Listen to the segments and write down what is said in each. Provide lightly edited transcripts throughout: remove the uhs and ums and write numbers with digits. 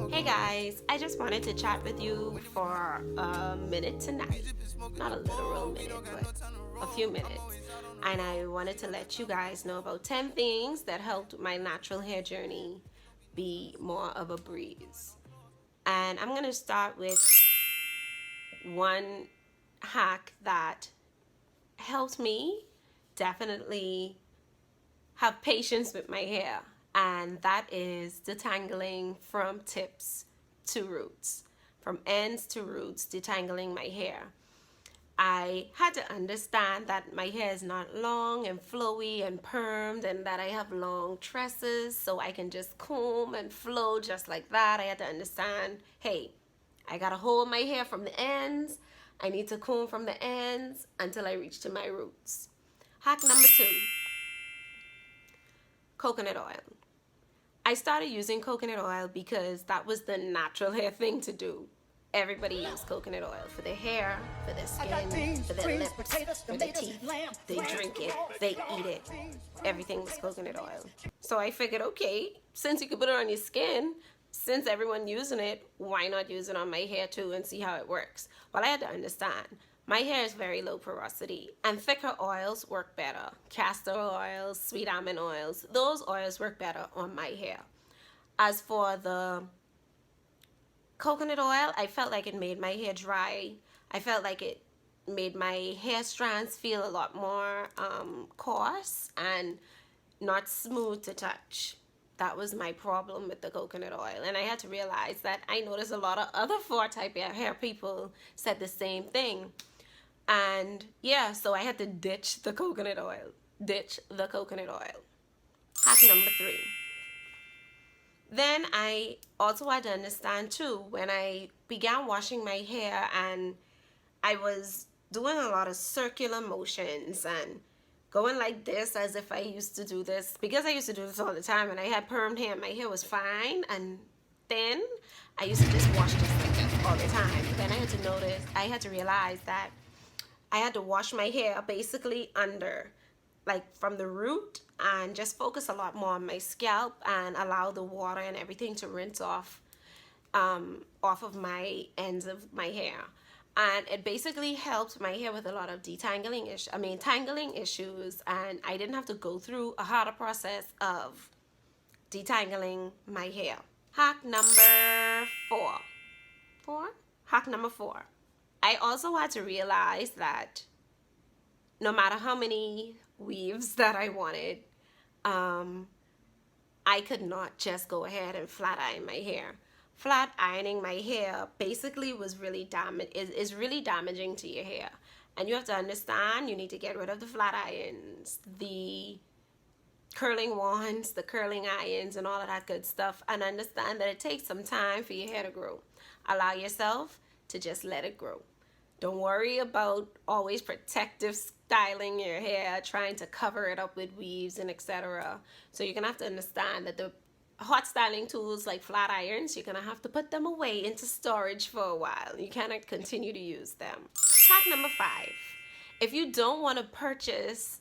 Hey guys, I just wanted to chat with you for a minute tonight. Not a literal minute, but a few minutes. And I wanted to let you guys know about 10 things that helped my natural hair journey be more of a breeze. And I'm going to start with one hack that helped me definitely have patience with my hair, and that is detangling from tips to roots, from ends to roots, detangling my hair. I had to understand that my hair is not long and flowy and permed, and that I have long tresses, so I can just comb and flow just like that. I had to understand, hey, I gotta hold my hair from the ends. I need to comb from the ends until I reach to my roots. Hack number 2, coconut oil. I started using coconut oil because that was the natural hair thing to do. Everybody used coconut oil for their hair, for their skin, for their lips, for their teeth. They drink it, they eat it. Everything was coconut oil. So I figured, okay, since you could put it on your skin, since everyone using it, why not use it on my hair too and see how it works? Well, I had to understand. My hair is very low porosity, and thicker oils work better. Castor oils, sweet almond oils, those oils work better on my hair. As for the coconut oil, I felt like it made my hair dry. I felt like it made my hair strands feel a lot more coarse and not smooth to touch. That was my problem with the coconut oil, and I had to realize that I noticed a lot of other 4-type hair people said the same thing. And yeah, so I had to ditch the coconut oil. Hack number 3. Then I also had to understand too, when I began washing my hair and I was doing a lot of circular motions and going like this as if I used to do this, because I used to do this all the time and I had permed hair, my hair was fine and thin. I used to just wash just like this all the time. Then I had to realize that I had to wash my hair basically under, like from the root, and just focus a lot more on my scalp and allow the water and everything to rinse off of my ends of my hair. And it basically helped my hair with a lot of tangling issues, and I didn't have to go through a harder process of detangling my hair. Hack number 4. Hack number 4. I also had to realize that no matter how many weaves that I wanted, I could not just go ahead and flat iron my hair. Flat ironing my hair basically is really damaging to your hair. And you have to understand, you need to get rid of the flat irons, the curling wands, the curling irons, and all of that good stuff, and understand that it takes some time for your hair to grow. Allow yourself to just let it grow. Don't worry about always protective styling your hair, trying to cover it up with weaves and etc. So you're gonna have to understand that the hot styling tools like flat irons, you're gonna have to put them away into storage for a while. You cannot continue to use them. Hack number 5. If you don't want to purchase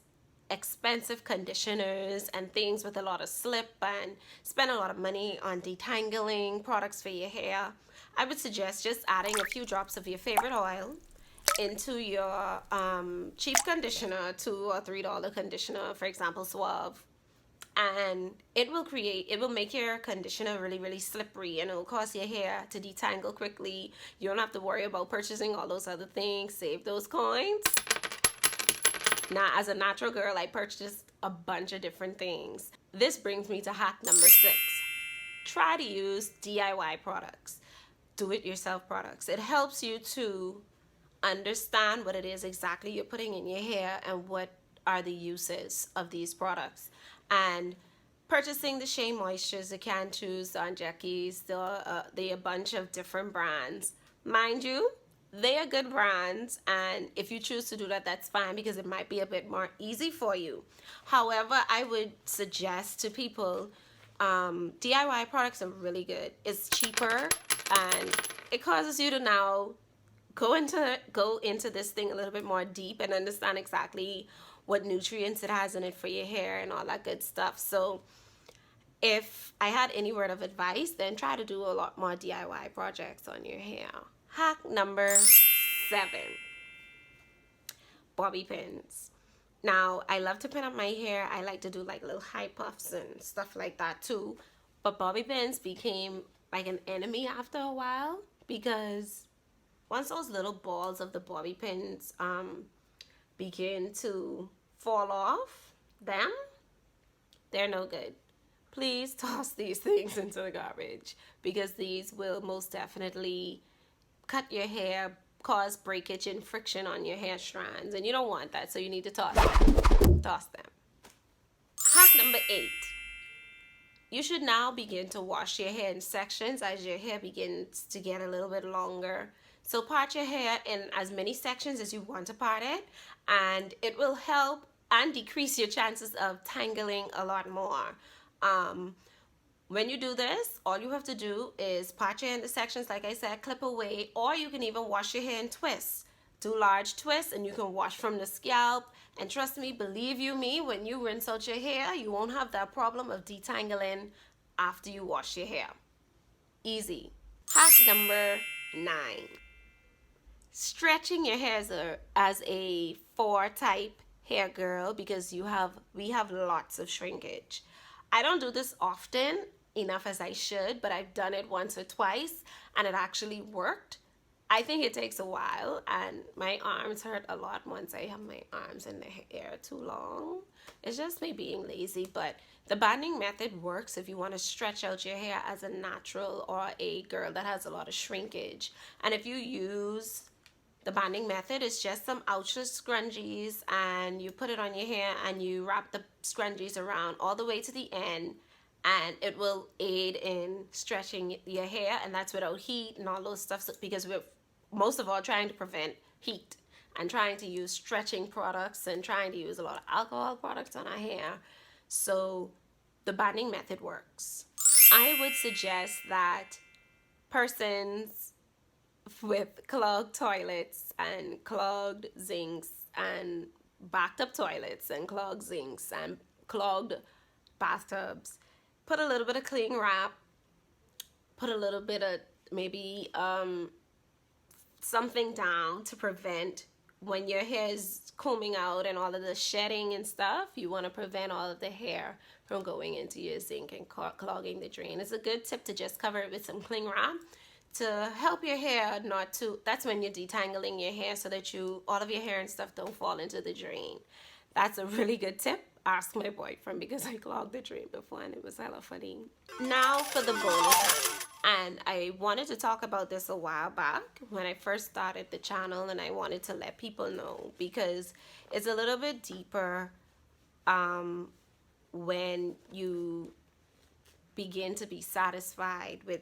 expensive conditioners and things with a lot of slip and spend a lot of money on detangling products for your hair, I would suggest just adding a few drops of your favorite oil into your cheap conditioner, $2 or $3 conditioner, for example, Suave, and it will make your conditioner really, really slippery, and it will cause your hair to detangle quickly. You don't have to worry about purchasing all those other things. Save those coins. Now, as a natural girl, I purchased a bunch of different things. This brings me to hack number 6. Try to use DIY products, do-it-yourself products. It helps you to understand what it is exactly you're putting in your hair and what are the uses of these products. And purchasing the Shea Moistures, the Cantus, the Anjekis, the a bunch of different brands. Mind you, they are good brands, and if you choose to do that, that's fine, because it might be a bit more easy for you. However, I would suggest to people, DIY products are really good. It's cheaper, and it causes you to now go into this thing a little bit more deep and understand exactly what nutrients it has in it for your hair and all that good stuff. So If I had any word of advice, then try to do a lot more DIY projects on your hair. Hack number 7, bobby pins. Now, I love to pin up my hair. I like to do like little high puffs and stuff like that too. But bobby pins became like an enemy after a while, because once those little balls of the bobby pins begin to fall off, they're no good. Please toss these things into the garbage, because these will most definitely cut your hair, cause breakage and friction on your hair strands, and you don't want that, so you need to toss them. Toss them. Hack number 8. You should now begin to wash your hair in sections as your hair begins to get a little bit longer. So part your hair in as many sections as you want to part it, and it will help and decrease your chances of tangling a lot more. When you do this, all you have to do is part your hair into sections, like I said, clip away, or you can even wash your hair in twists. Do large twists, and you can wash from the scalp. And trust me, believe you me, when you rinse out your hair, you won't have that problem of detangling after you wash your hair. Easy. Hack number 9. Stretching your hair as a 4 type hair girl, because we have lots of shrinkage. I don't do this often enough as I should, but I've done it once or twice and it actually worked. I think it takes a while, and my arms hurt a lot once I have my arms in the hair too long. It's just me being lazy, but the banding method works if you want to stretch out your hair as a natural or a girl that has a lot of shrinkage. And if you use the banding method, it's just some ouchless scrunchies, and you put it on your hair and you wrap the scrunchies around all the way to the end, and it will aid in stretching your hair, and that's without heat and all those stuff, because we're most of all trying to prevent heat and trying to use stretching products and trying to use a lot of alcohol products on our hair. So the banding method works. I would suggest that persons with clogged toilets and clogged sinks and backed up toilets and clogged sinks and clogged bathtubs, put a little bit of cling wrap, put a little bit of maybe something down to prevent, when your hair is combing out and all of the shedding and stuff, you want to prevent all of the hair from going into your sink and clogging the drain. It's a good tip to just cover it with some cling wrap to help your hair not to, that's when you're detangling your hair, so that all of your hair and stuff don't fall into the drain. That's a really good tip. Ask my boyfriend, because I clogged the drain before and it was hella funny. Now for the bonus. And I wanted to talk about this a while back when I first started the channel, and I wanted to let people know, because it's a little bit deeper when you begin to be satisfied with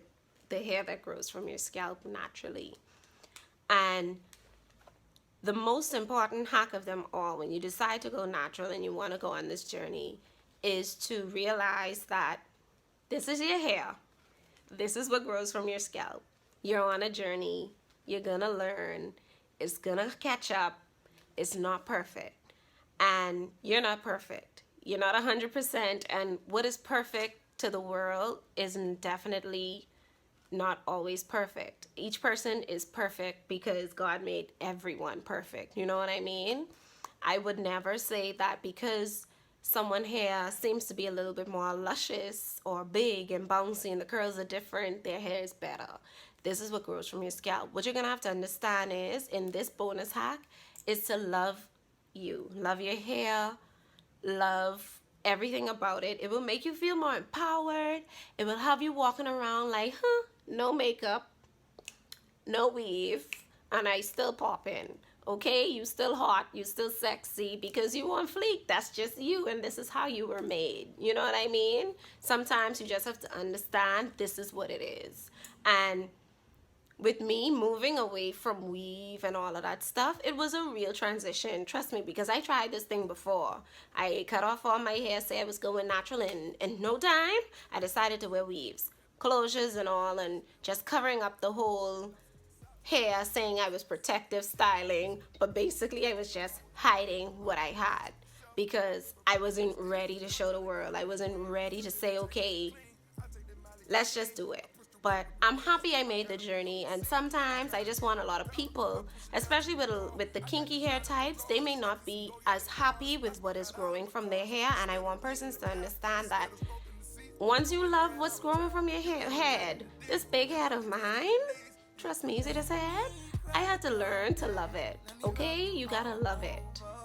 the hair that grows from your scalp naturally. And the most important hack of them all, when you decide to go natural and you want to go on this journey, is to realize that this is your hair. This is what grows from your scalp. You're on a journey. You're gonna learn. It's gonna catch up. It's not perfect. And you're not perfect. You're not 100%. And what is perfect to the world is definitely not always perfect. Each person is perfect because God made everyone perfect. You know what I mean? I would never say that because someone's hair seems to be a little bit more luscious or big and bouncy and the curls are different, their hair is better. This is what grows from your scalp. What you're gonna have to understand is, in this bonus hack, is to love you. Love your hair. Love everything about it. It will make you feel more empowered. It will have you walking around like, no makeup, no weave, and I still popping. Okay, you still hot, you still sexy, because you on fleek. That's just you, and this is how you were made. You know what I mean? Sometimes you just have to understand this is what it is. And with me moving away from weave and all of that stuff, it was a real transition. Trust me, because I tried this thing before. I cut off all my hair, say I was going natural, and in no time, I decided to wear weaves, closures and all, and just covering up the whole hair, saying I was protective styling, but basically I was just hiding what I had. because I wasn't ready to show the world. I wasn't ready to say, okay, let's just do it. But I'm happy I made the journey, and sometimes I just want a lot of people, especially with the kinky hair types, they may not be as happy with what is growing from their hair, and I want persons to understand that once you love what's growing from your head, this big head of mine, trust me, you see this head? I had to learn to love it, okay? You gotta love it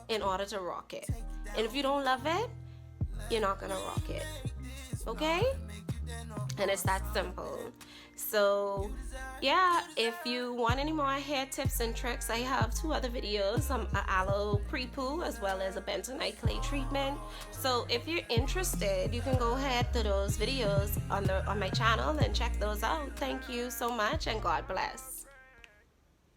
in order to rock it. And if you don't love it, you're not gonna rock it, okay? And it's that simple. So yeah, if you want any more hair tips and tricks, I have 2 other videos, some aloe pre-poo as well as a bentonite clay treatment. So if you're interested, you can go ahead to those videos on my channel and check those out. Thank you so much, and God bless.